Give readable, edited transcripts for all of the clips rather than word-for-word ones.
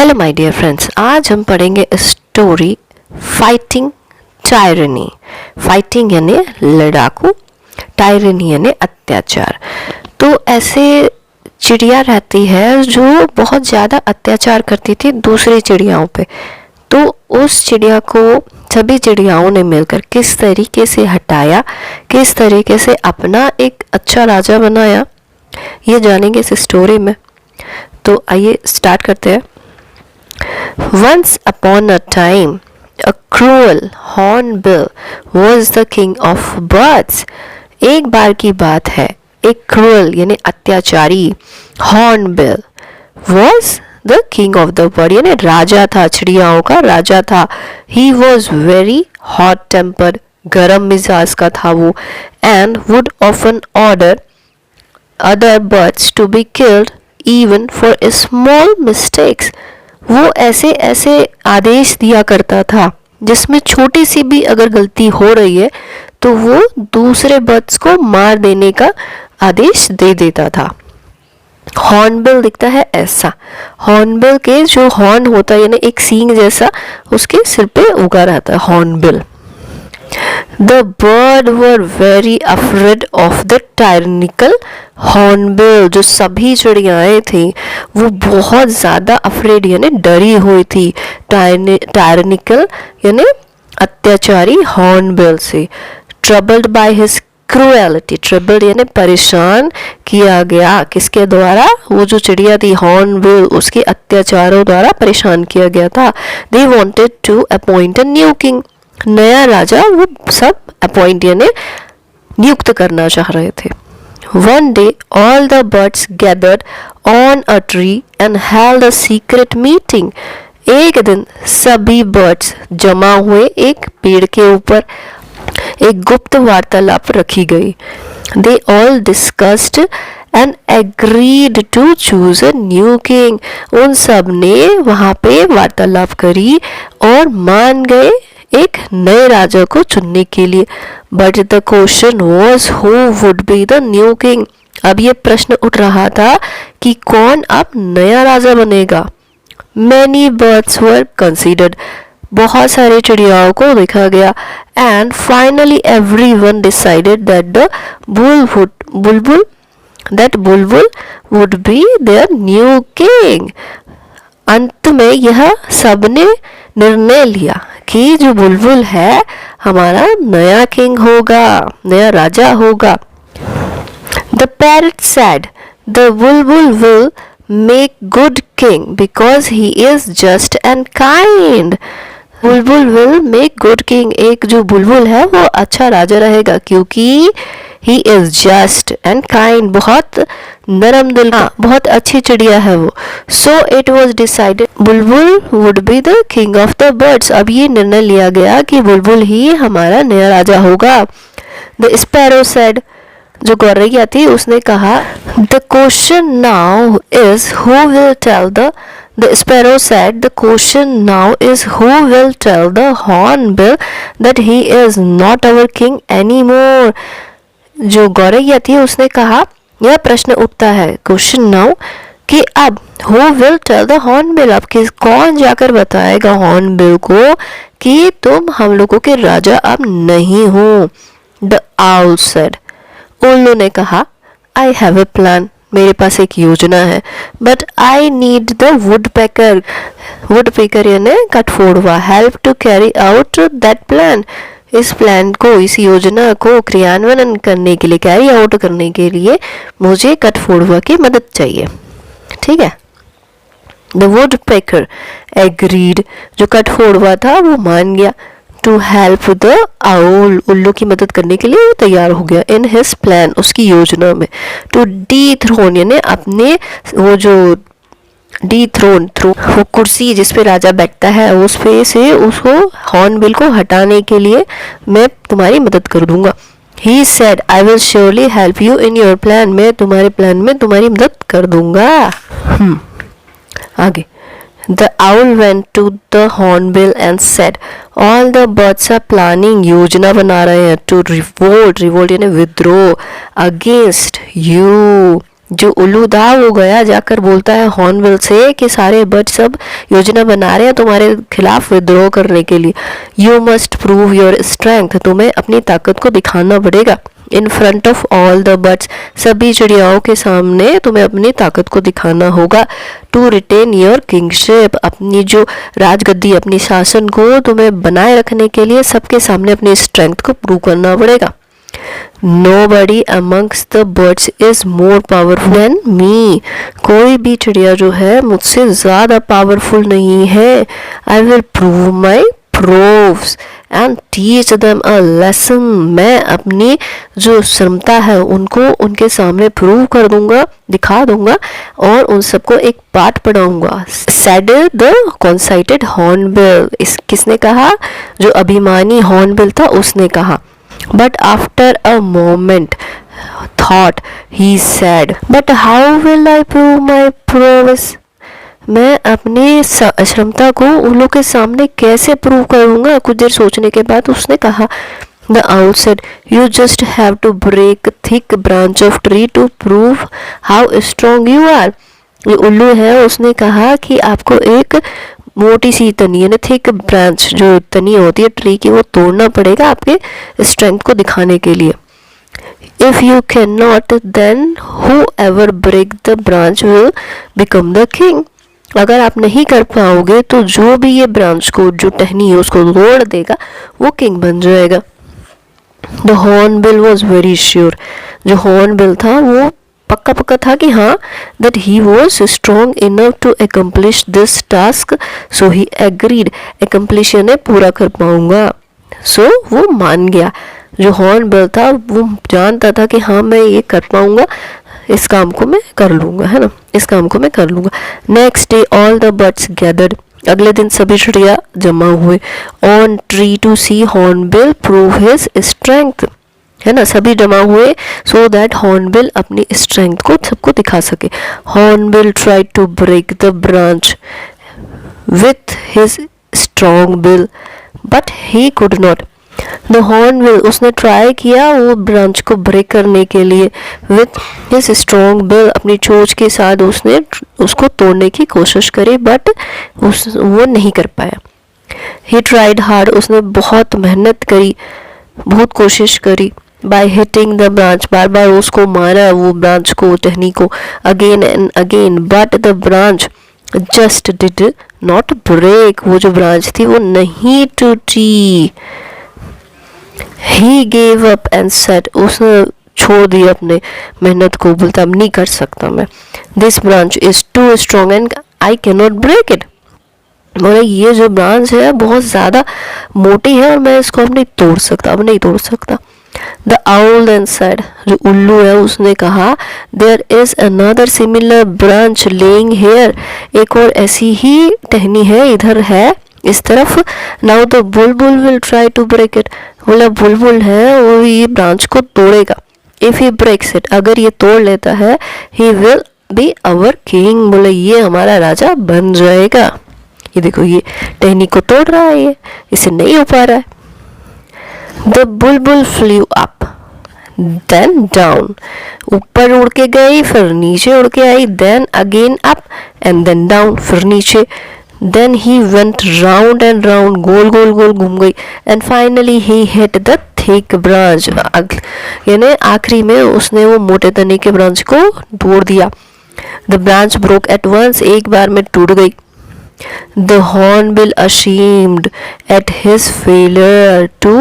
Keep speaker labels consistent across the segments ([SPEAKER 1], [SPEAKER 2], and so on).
[SPEAKER 1] Hello my dear friends, आज हम पढ़ेंगे स्टोरी फाइटिंग टायरनी। फाइटिंग यानी लड़ाकू, टायरनी यानी अत्याचार। तो ऐसे चिड़िया रहती है जो बहुत ज़्यादा अत्याचार करती थी दूसरी चिड़ियाओं पे। तो उस चिड़िया को सभी चिड़ियाओं ने मिलकर किस तरीके से हटाया, किस तरीके से अपना एक अच्छा राजा बनाया, ये जानेंगे इस स्टोरी में। तो आइए स्टार्ट करते हैं। Once upon a time, a cruel hornbill was the king of birds. एक बार की बात है, एक cruel यानी अत्याचारी hornbill was the king of the bird यानी राजा था, चिड़ियाओं का राजा था। He was very hot tempered, गरम मिजाज का था वो, and would often order other birds to be killed even for small mistakes. वो ऐसे ऐसे आदेश दिया करता था जिसमें छोटी सी भी अगर गलती हो रही है तो वो दूसरे बर्ड्स को मार देने का आदेश दे देता था। हॉर्नबिल दिखता है ऐसा, हॉर्नबिल के जो हॉर्न होता है यानी एक सींग जैसा उसके सिर पे उगा रहता है hornbill. The bird were very afraid of the tyrannical hornbill. जो सभी चिड़ियाएं थी वो बहुत ज़्यादा afraid यानी डरी हुई थी tyrannical यानी अत्याचारी hornbill से। Troubled by his cruelty, troubled यानी परेशान किया गया किसके द्वारा, वो जो चिड़िया थी hornbill उसके अत्याचारों द्वारा परेशान किया गया था। They wanted to appoint a new king. नया राजा वो सब अपॉइंट यानी नियुक्त करना चाह रहे थे। One day all the birds gathered on a tree and held a secret meeting. एक दिन सभी बर्ड्स जमा हुए एक पेड़ के ऊपर, एक गुप्त वार्तालाप रखी गई। They all discussed and agreed to choose a new king. उन सब ने वहाँ पे वार्तालाप करी और मान गए एक नए राजा को चुनने के लिए। But the question was who would be the new king. अब ये प्रश्न उठ रहा था कि कौन अब नया राजा बनेगा। मैनी बर्ड्स वर कंसिडर्ड, बहुत सारे चिड़ियाओं को देखा गया। And finally everyone decided that the bulbul would be their new king. अंत में यह सबने निर्णय लिया कि जो बुलबुल है हमारा नया किंग होगा, नया राजा होगा। The parrot said, "The bulbul will make good king because he is just and kind." Bulbul will make good king, एक जो बुलबुल है वो अच्छा राजा रहेगा क्योंकि he is just and kind, बहुत नरम दिल का, बहुत अच्छी चिड़िया है वो। So it was decided Bulbul would be the king of the birds. अब ये निर्णय लिया गया कि बुलबुल ही हमारा नया राजा होगा। The sparrow said, जो गौरैया थी उसने कहा, The question now is who will tell the sparrow said, the question now is who will tell the hornbill that he is not our king anymore. जो गौरैया थी उसने कहा, यह प्रश्न उठता है क्वेश्चन नाउ कि अब who will tell the hornbill, अब कौन जाकर बताएगा हॉर्नबिल को कि तुम हम लोगों के राजा अब नहीं हो। द आउल सेड, उल्लू ने कहा, आई हैव ए प्लान, मेरे पास एक योजना है। But I need the woodpecker यानी कठफोड़वा, help to carry out that plan. इस प्लान को, इस योजना को क्रियान्वयन करने के लिए, कैरी आउट करने के लिए मुझे कठफोड़वा की मदद चाहिए। ठीक है। द वुडपेकर एग्रीड, जो कठफोड़वा था वो मान गया। टू हेल्प द आउल, उल्लू की मदद करने के लिए वो तैयार हो गया। इन हिज प्लान, उसकी योजना में। टू डीथ्रोन यानी अपने वो जो डीथ्रोन, वो कुर्सी जिस पे राजा बैठता है उस पे से उसको हॉर्नबिल को हटाने के लिए मैं तुम्हारी मदद कर दूंगा। He said, I will surely help you in your plan. मैं तुम्हारे प्लान में तुम्हारी मदद कर दूंगा। आगे। The owl went to the hornbill and said, all the birds are planning, योजना बना रहे हैं, to revolt यानी विद्रोह, against you जो उल्लू था वो गया जाकर बोलता है हॉर्नबिल से कि सारे बर्ड सब योजना बना रहे हैं तुम्हारे खिलाफ विद्रोह करने के लिए। You must prove your strength, तुम्हें अपनी ताकत को दिखाना पड़ेगा। In front of all the birds, सभी चिड़ियाओं के सामने तुम्हें अपनी ताकत को दिखाना होगा। टू रिटेन योर किंगशिप, अपनी जो राजगद्दी, अपनी शासन को तुम्हें बनाए रखने के लिए सबके सामने अपनी स्ट्रेंथ को प्रूव करना पड़ेगा। Nobody amongst the birds is more powerful than me, कोई भी चिड़िया जो है मुझसे ज़्यादा पावरफुल नहीं है। I will prove my proofs and teach them a lesson, मैं अपनी जो क्षमता है उनको उनके सामने प्रूव कर दूंगा, दिखा दूंगा और उन सबको एक पाठ पढ़ाऊंगा। Said the conceited hornbill, इस किसने कहा? जो अभिमानी हॉर्नबिल था उसने कहा। But after a moment thought he said, but how will I prove my prowess? मैं अपनी क्षमता को उन लोगों के सामने कैसे प्रूव करूंगा? कुछ देर सोचने के बाद उसने कहा, The owl said, you just have to break thick branch of tree to prove how strong you are. ये उल्लू है, उसने कहा कि आपको एक मोटी सी तनी यानी थिक ब्रांच, जो तनी होती है ट्री की, वो तोड़ना पड़ेगा आपके स्ट्रेंथ को दिखाने के लिए। If you can not then whoever break the branch will become the king, अगर आप नहीं कर पाओगे तो जो भी ये ब्रांच को, जो टहनी है उसको तोड़ देगा वो किंग बन जाएगा। The hornbill was very sure, जो हॉर्नबिल था वो पक्का पक्का था कि हाँ that he was strong enough to accomplish this task, so he agreed, accomplish यानी पूरा कर पाऊंगा, so वो मान गया। जो हॉर्नबिल था वो जानता था कि हाँ मैं ये कर पाऊंगा, इस काम को मैं कर लूंगा, है ना, इस काम को मैं कर लूंगा। Next day all the birds gathered, अगले दिन सभी चिड़िया जमा हुए on tree to see hornbill prove his strength, है ना, सभी जमा हुए सो दैट हॉर्नबिल अपनी स्ट्रेंथ को सबको दिखा सके। Hornbill tried to break the branch with his strong bill but he could not, the hornbill उसने ट्राई किया वो ब्रांच को ब्रेक करने के लिए विथ हिज स्ट्रॉन्ग बिल, अपनी चोंच के साथ उसने उसको तोड़ने की कोशिश करी बट वो नहीं कर पाया। ही ट्राइड हार्ड, उसने बहुत मेहनत करी, बहुत कोशिश करी। बाय हिटिंग द ब्रांच, बार बार उसको मारा वो ब्रांच को, टहनी को, again and again, but the branch just did not break, वो जो ब्रांच थी वो नहीं टूटी। He gave up and said, उसने छोड़ दिया अपने मेहनत को, बोलता अब नहीं कर सकता मैं। This branch is too strong and I can not break it, बोले ये जो ब्रांच है बहुत ज़्यादा मोटी है और मैं इसको अब नहीं तोड़ सकता, अब नहीं तोड़ सकता। द आउल देन सेड, जो उल्लू है उसने कहा, there is another similar branch lying here, एक और ऐसी ही टहनी है इधर है इस तरफ। Now the bulbul will try to break it, बोला बुलबुल है वो ये ब्रांच को तोड़ेगा। इफ ही ब्रेक्स इट, अगर ये तोड़ लेता है, he will be our king, बोले ये हमारा राजा बन जाएगा। ये देखो ये टहनी को तोड़ रहा है, ये इसे नहीं हो पा रहा है। The Bulbul flu up then down, ऊपर उड़ के गई फिर नीचे उड़ के आई, then again up and then down, फिर नीचे। Then he went round and round, गोल गोल गोल घूम गई and finally he hit the thick branch, यानी आखिरी में उसने वो मोटे तने के ब्रांच को तोड़ दिया। The branch broke at once, एक बार में टूट गई। The hornbill, ashamed at his failure to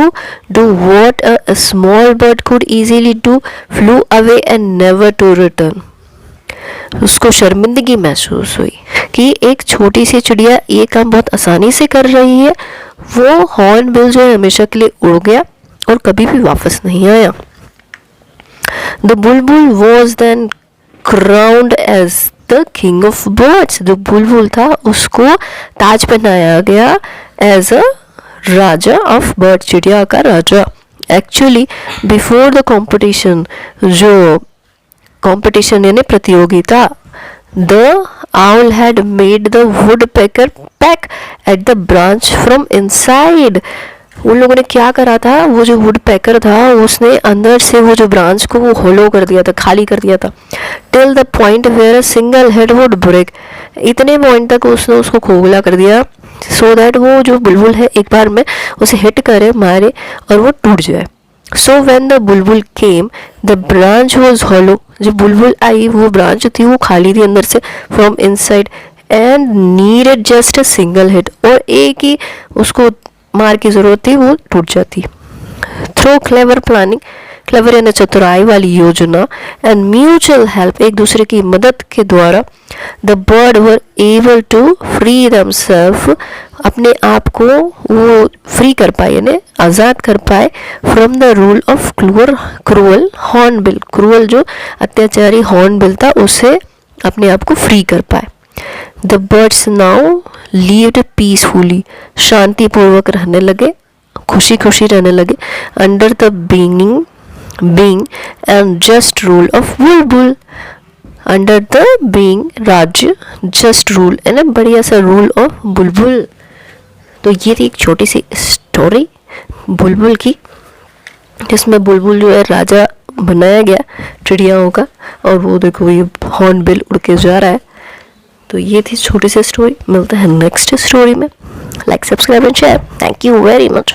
[SPEAKER 1] do what a small bird could easily do, flew away and never to return. उसको शर्मिंदगी महसूस हुई कि एक छोटी सी चिड़िया ये काम बहुत आसानी से कर रही है, वो हॉर्नबिल जो है हमेशा के लिए उड़ गया और कभी भी वापस नहीं आया। The bulbul was then crowned as the king of birds, जो बुलबुल था उसको ताज पहनाया गया as a raja of bird, चिड़िया का राजा। एक्चुअली बिफोर द कॉम्पिटिशन, जो कॉम्पिटिशन यानी प्रतियोगिता, the owl had made the woodpecker peck at the branch from inside, उन लोगों ने क्या करा था, वो जो वुड पैकर था उसने अंदर से वो जो ब्रांच को वो होलो कर दिया था, खाली कर दिया था, till the point where a single hit would break, इतने पॉइंट तक उसने उसको खोखला कर दिया, सो दैट वो जो बुलबुल है एक बार में उसे हिट करे, मारे और वो टूट जाए। So when the Bulbul came the branch was hollow, जब बुलबुल आई वो ब्रांच थी वो खाली थी अंदर से, from inside, and needed just a single hit, और एक ही उसको मार की ज़रूरत थी, वो टूट जाती। थ्रू क्लेवर प्लानिंग, क्लेवर यानी चतुराई वाली योजना, एंड म्यूचुअल हेल्प, एक दूसरे की मदद के द्वारा, the bird were able to free themself, अपने आप को वो फ्री कर पाए यानी आज़ाद कर पाए, from the rule of cruel hornbill, cruel जो अत्याचारी हॉर्नबिल था उससे अपने आप को फ्री कर पाए। The birds now lived peacefully, शांतिपूर्वक रहने लगे, खुशी खुशी रहने लगे, under the being and just rule of Bulbul, under the being राज्य जस्ट रूल यानी बढ़िया सा रूल ऑफ बुलबुल। तो ये थी एक छोटी सी स्टोरी बुलबुल की, जिसमें बुलबुल जो है राजा बनाया गया चिड़ियाओं का, और वो देखो ये हॉर्नबिल उड़ के जा रहा है। तो ये थी छोटी सी स्टोरी, मिलते हैं नेक्स्ट स्टोरी में। Like subscribe and share, thank you very much.